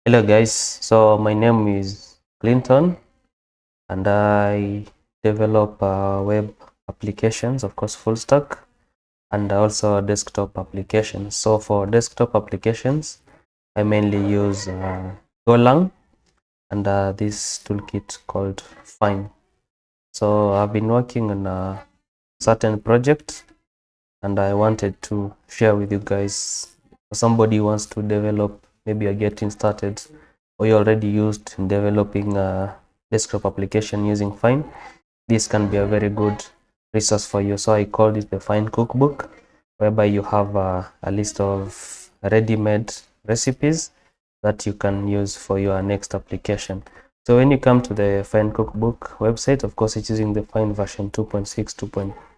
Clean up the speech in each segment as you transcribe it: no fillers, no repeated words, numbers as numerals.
Hello guys, so my name is Clinton and I develop web applications, of course full stack, and also desktop applications. So for desktop applications I mainly use Golang and this toolkit called Fyne. So I've been working on a certain project and I wanted to share with you guys. Somebody wants to develop, maybe you're getting started or you already used in developing a desktop application using Fyne. This can be a very good resource for you. So I called it the Fyne Cookbook, whereby you have a list of ready-made recipes that you can use for your next application. So when you come to the Fyne Cookbook website, of course it's using the Fyne version 2.6,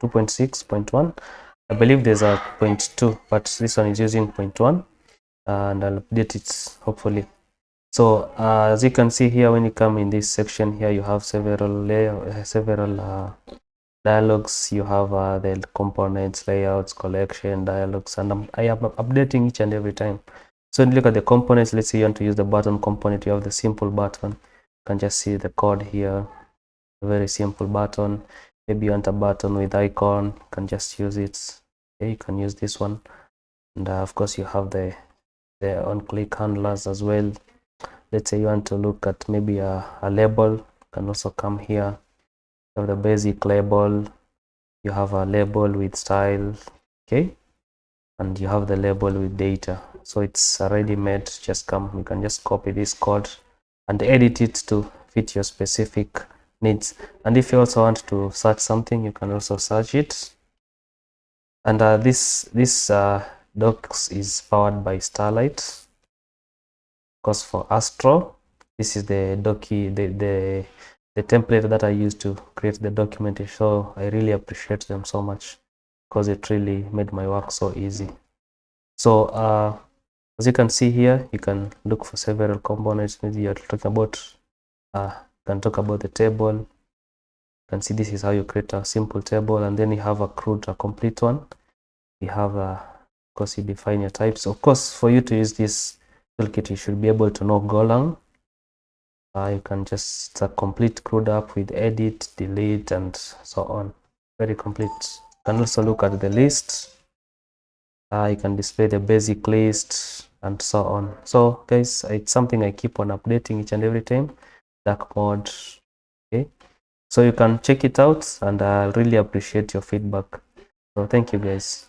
2.6.1. I believe there's a 0.2, but this one is using 0.1, and I'll update it hopefully. So as you can see here, when you come in this section here, you have several dialogues. You have the components, layouts, collection, dialogues, and I am updating each and every time. So when you look at the components, let's say you want to use the button component, you have the simple button. You can just see the code here, a very simple button. Maybe you want a button with icon, you can just use it. Okay, you can use this one, and of course you have the on-click handlers as well. Let's say you want to look at maybe a label, you can also come here. You have the basic label, you have a label with style, okay, and you have the label with data. So it's already made. Just come, you can just copy this code and edit it to fit your specific needs. And if you also want to search something, you can also search it. And this docs is powered by Starlight. Of course, for Astro, this is the the template that I use to create the document. So I really appreciate them so much because it really made my work so easy. So as you can see here, you can look for several components. Maybe you're talking about you can talk about the table. You can see this is how you create a simple table, and then you have a complete one. You have of course you define your types. Of course, for you to use this toolkit, you should be able to know Golang. You can just, it's a complete CRUD up with edit, delete, and so on. Very complete. You can also look at the list. You can display the basic list and so on. So guys, it's something I keep on updating each and every time. Dark mode. Okay, so you can check it out, and I really appreciate your feedback. So thank you guys.